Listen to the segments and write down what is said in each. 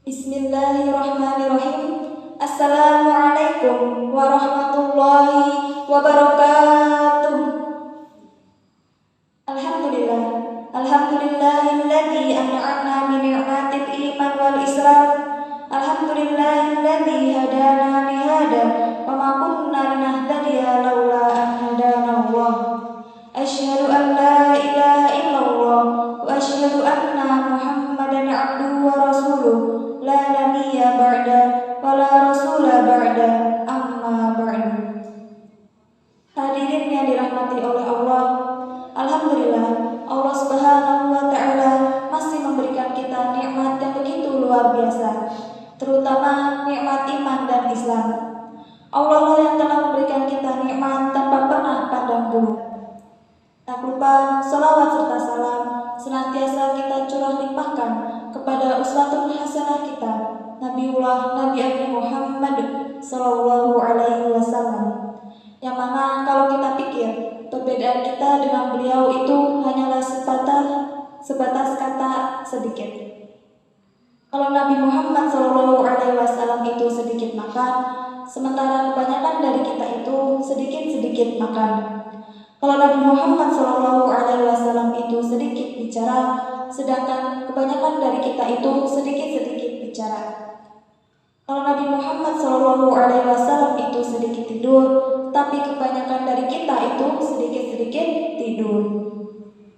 Bismillahirrahmanirrahim. Assalamualaikum warahmatullahi wabarakatuh. Alhamdulillah. Alhamdulillahilladzi an'amna bi ni'matil iman wal islam. Alhamdulillahilladzi hadana li hada wa ma kunna linahtadiya laula an hadana Allah. Asyhadu an la ilaha illallah wa asyhadu anna Muhammadan abduhu wa rasuluh. La nabiyya ba'da wa la rasula ba'da, amma ba'du. Hadirin yang dirahmati oleh Allah, alhamdulillah Allah Subhanahu wa taala masih memberikan kita nikmat yang begitu luar biasa, terutama nikmat iman dan Islam. Allah lah yang telah memberikan kita nikmat tanpa pernah pandang bulu. Tak lupa salawat serta salam senantiasa kita curah limpahkan kepada uswatun hasanah kita, Nabiullah Nabi Muhammad sallallahu alaihi wasallam. Yang mana kalau kita pikir perbedaan kita dengan beliau itu hanyalah sebatas kata sedikit. Kalau Nabi Muhammad sallallahu alaihi wasallam itu sedikit makan, sementara kebanyakan dari kita itu sedikit-sedikit makan. Kalau Nabi Muhammad sallallahu alaihi wasallam itu sedikit bicara, sedangkan kebanyakan dari kita itu sedikit-sedikit bicara. Kalau Nabi Muhammad sallallahu alaihi wasallam itu sedikit tidur, tapi kebanyakan dari kita itu sedikit-sedikit tidur.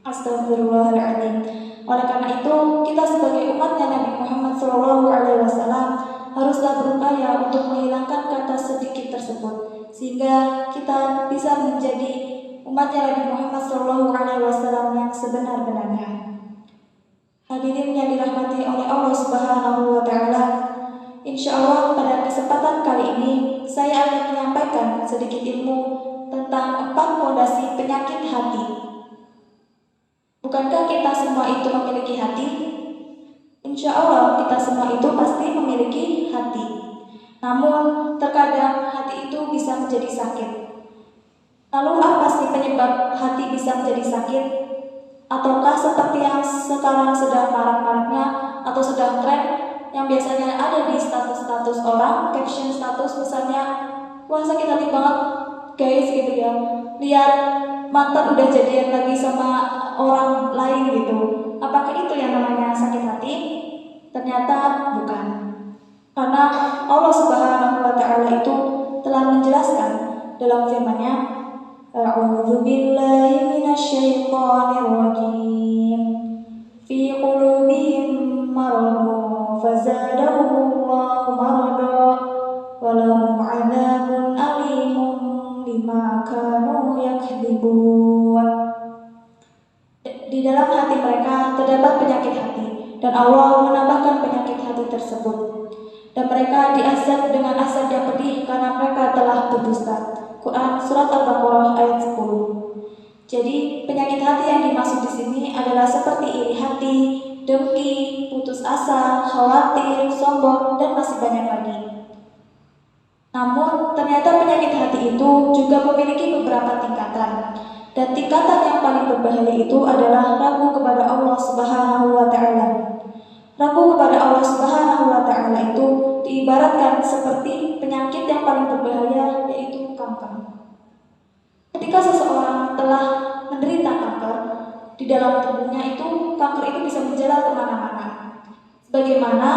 Astagfirullahaladzim. Oleh karena itu, kita sebagai umatnya Nabi Muhammad sallallahu alaihi wasallam haruslah berupaya untuk menghilangkan kata sedikit tersebut, sehingga kita bisa menjadi umatnya Nabi Muhammad sallallahu alaihi wasallam yang sebenar-benarnya. Hadirin yang dirahmati oleh Allah Subhanahu wa taala, insyaallah pada kesempatan kali ini saya akan menyampaikan sedikit ilmu tentang 4 fondasi penyakit hati. Bukankah kita semua itu memiliki hati? Insyaallah kita semua itu pasti memiliki hati. Namun terkadang hati itu bisa menjadi sakit. Lalu apa sih penyebab hati bisa menjadi sakit? Ataukah seperti yang sekarang sedang marak-maraknya atau sedang tren yang biasanya ada di status-status orang, caption status misalnya, wah sakit hati banget guys gitu ya, lihat mantan udah jadian lagi sama orang lain gitu. Apakah itu yang namanya sakit hati? Ternyata bukan. Karena Allah Subhanahu wa taala itu telah menjelaskan dalam firman-Nya, A'udzu billahi minasyaitonir rajim. Fi qulubihim maradun fazadahumullahu marada wa lahum 'adzabun alimun bima kanu yakdzibun. Di dalam hati mereka terdapat penyakit hati, dan Allah menambahkan penyakit hati tersebut. Dan mereka diazab dengan azab yang pedih karena mereka telah berdusta. Quran Surat Al-Baqarah ayat 10. Jadi penyakit hati yang dimaksud di sini adalah seperti iri hati, dengki, putus asa, khawatir, sombong, dan masih banyak lagi. Namun ternyata penyakit hati itu juga memiliki beberapa tingkatan. Dan tingkatan yang paling berbahaya itu adalah ragu kepada Allah Subhanahu wa taala. Ragu kepada Allah Subhanahu wa taala itu diibaratkan seperti penyakit yang paling berbahaya, yaitu kanker. Ketika seseorang telah menderita kanker, di dalam tubuhnya itu kanker itu bisa menjalar kemana-mana. Sebagaimana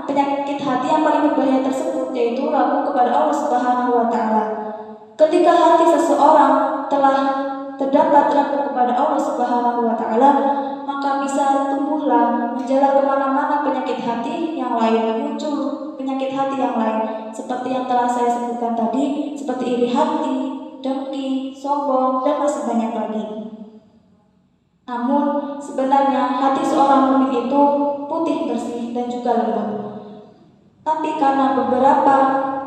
penyakit hati yang paling berbahaya tersebut, yaitu ragu kepada Allah Subhanahu wa taala. Ketika hati seseorang telah terdapat ragu kepada Allah Subhanahu wa taala, maka bisa tumbuhlah menjalar kemana-mana penyakit hati yang lain, muncul penyakit hati yang lain seperti yang telah saya sebutkan tadi, seperti iri hati, dengki, sombong, dan masih banyak lagi. Namun sebenarnya hati seorang mukmin itu putih bersih dan juga lembut. Tapi karena beberapa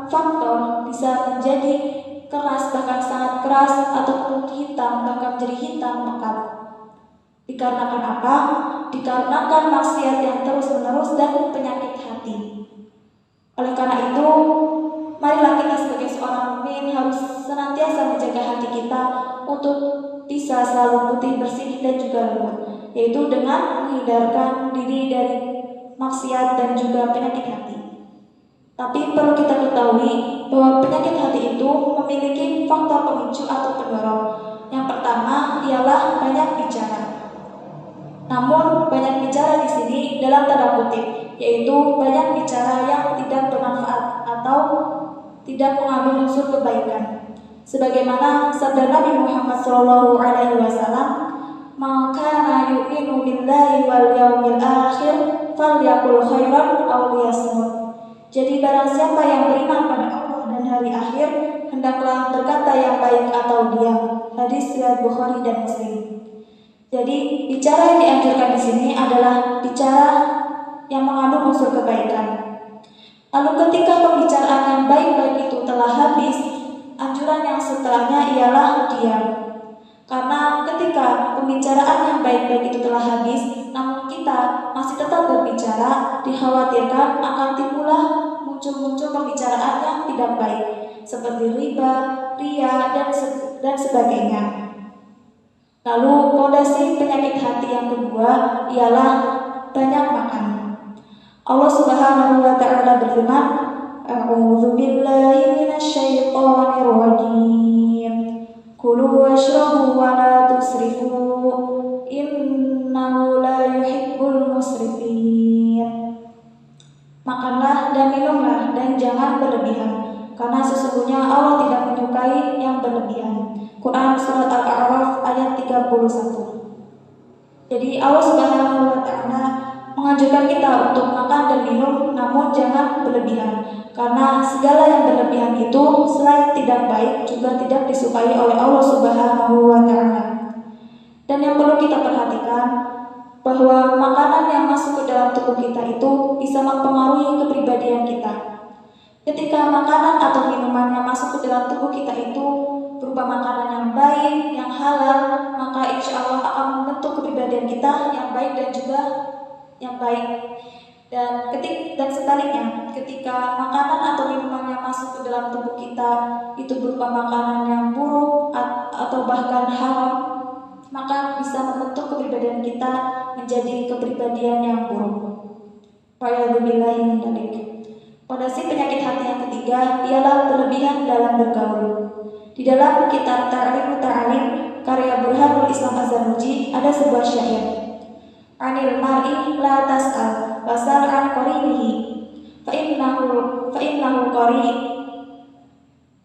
faktor bisa menjadi keras, bahkan sangat keras, ataupun hitam, bahkan menjadi hitam pekat. Dikarenakan apa? Dikarenakan maksiat yang terus-menerus dan penyakit hati. Oleh karena itu, marilah kita sebagai seorang mukmin harus senantiasa menjaga hati kita untuk bisa selalu putih bersih dan juga lembut, yaitu dengan menghindarkan diri dari maksiat, dan juga penyakit hati. Tapi perlu kita ketahui bahwa penyakit hati itu memiliki faktor pemicu atau pendorong. Yang pertama ialah banyak bicara. Namun banyak bicara di sini dalam tanda kutip, yaitu banyak bicara yang tidak bermanfaat atau tidak mengandung unsur kebaikan. Sebagaimana sabda Nabi Muhammad SAW, "Maka na yu'minu billahi wal yawmil akhir falyaqul khairan aw liyasmut." Jadi barang siapa yang beriman pada Allah dan hari akhir, hendaklah berkata yang baik atau diam. Hadis riwayat Bukhari dan Muslim. Jadi bicara yang dianjurkan di sini adalah bicara yang mengandung unsur kebaikan. Lalu ketika pembicaraan yang baik-baik itu telah habis, anjuran yang setelahnya ialah diam. Karena ketika pembicaraan yang baik-baik itu telah habis, namun kita masih tetap berbicara, dikhawatirkan akan timbullah muncul pembicaraan yang tidak baik, seperti riba, ria, dan sebagainya. Lalu pondasi penyakit hati yang kedua ialah banyak makan. Allah Subhanahu wa taala berfirman, "A'udzu billahi minasyaitonir rajim. Kulu washrabu wa la tusrifu. Innahu la yuhibbul musrifin." Makanlah dan minumlah dan jangan berlebihan, karena sesungguhnya Allah tidak menyukai yang berlebihan. Quran surat Al-A'raf ayat 31. Jadi Allah Subhanahu wa taala menganjurkan kita untuk makan dan minum, namun jangan berlebihan, karena segala yang berlebihan itu selain tidak baik juga tidak disukai oleh Allah Subhanahu wa taala. Dan yang perlu kita perhatikan bahwa makanan yang masuk ke dalam tubuh kita itu bisa mempengaruhi kepribadian kita. Ketika makanan atau minuman yang masuk ke dalam tubuh kita itu berupa makanan yang baik, yang halal, maka insya Allah akan membentuk kepribadian kita yang baik dan juga yang baik. Dan sebaliknya, ketika makanan atau minuman yang masuk ke dalam tubuh kita itu berupa makanan yang buruk atau bahkan haram, maka bisa membentuk kepribadian kita menjadi kepribadian yang buruk. Wa'iyadzubillahi min dzalik. Pondasi penyakit hati yang ketiga ialah berlebihan dalam bergaul. Di dalam kitab Ta'lim Ta'alim karya Burhanul Islam Az-Zarnuji ada sebuah syair. "Anil mar'i la tas'al wasal an qarinihi fa innahu qari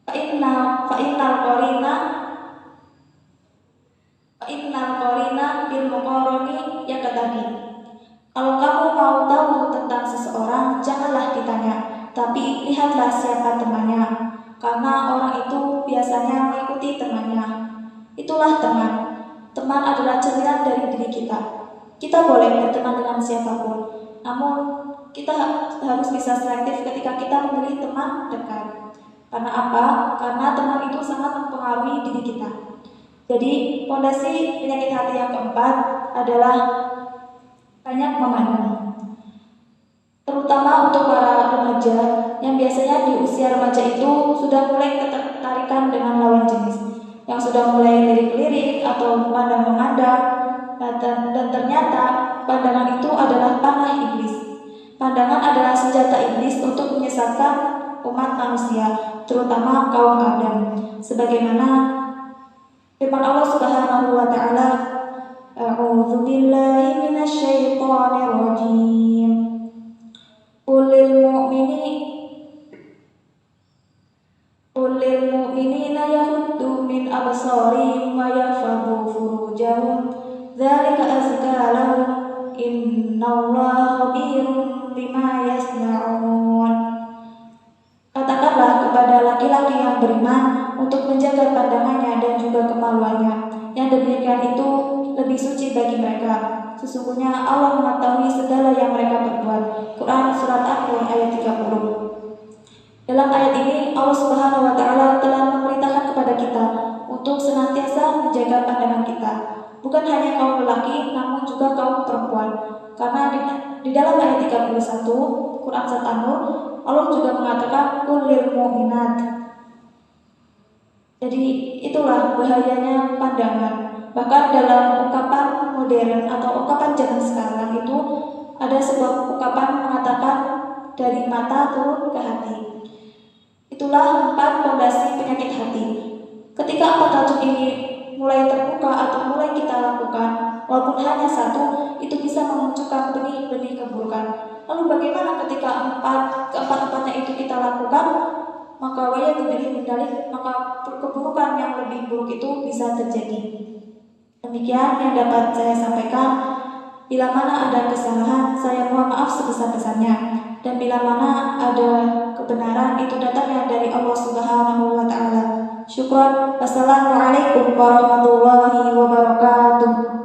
fa innal qarina bil muqarrani yakatabi." Kalau kamu mau tahu tentang seseorang, janganlah ditanya, tapi lihatlah siapa temannya, karena orang itu biasanya mengikuti temannya. Itulah teman. Teman adalah cerminan dari diri kita. Kita boleh berteman dengan siapapun, namun kita harus bisa selektif ketika kita memilih teman dekat. Karena apa? Karena teman itu sangat mempengaruhi diri kita. Jadi, pondasi penyakit hati yang keempat adalah banyak memandang. Terutama untuk para remaja yang biasanya di usia remaja itu sudah mulai ketertarikan dengan lawan jenis, yang sudah mulai lirik-lirik atau memandang-memandang, dan ternyata pandangan itu adalah panah iblis. Pandangan adalah senjata iblis untuk menyesatkan umat manusia, terutama kaum Adam. Sebagaimana firman Allah Subhanahu wa taala, "A'udzu billahi minasyaitonir rajim. Qulil mu'minina yaghuddu min absarihim wa yahfazu furujahum, dzalika azka lahum, innallaha khabirun bima yasna'un." Katakanlah kepada laki-laki yang beriman untuk menjaga pandangannya dan juga kemaluannya. Yang demikian itu lebih suci bagi mereka. Sesungguhnya Allah mengetahui segala yang mereka perbuat. Quran surat An-Nur ayat 30. Dalam ayat ini Allah Subhanahu wa taala telah memerintahkan kepada kita untuk senantiasa menjaga pandangan kita, bukan hanya kaum lelaki namun juga kaum perempuan. Karena di dalam ayat 31 Quran surat An-Nur Allah juga mengatakan qulil mu'minat. Jadi itulah bahayanya pandangan. Bahkan dalam ungkapan modern atau ungkapan zaman sekarang itu Ada sebuah ungkapan mengatakan dari mata turun ke hati. Itulah 4 fondasi penyakit hati. Ketika 4 racun ini mulai terbuka atau mulai kita lakukan, walaupun hanya 1, itu bisa memunculkan benih-benih keburukan. Lalu bagaimana ketika keempat-empatnya itu kita lakukan? Maka maka keburukan yang lebih buruk itu bisa terjadi. Demikian yang dapat saya sampaikan. Bila mana ada kesalahan, saya mohon maaf sebesar-besarnya. Dan bila mana ada kebenaran, itu datangnya dari Allah Subhanahu wa Ta'ala. Syukran. Wassalamualaikum warahmatullahi wabarakatuh.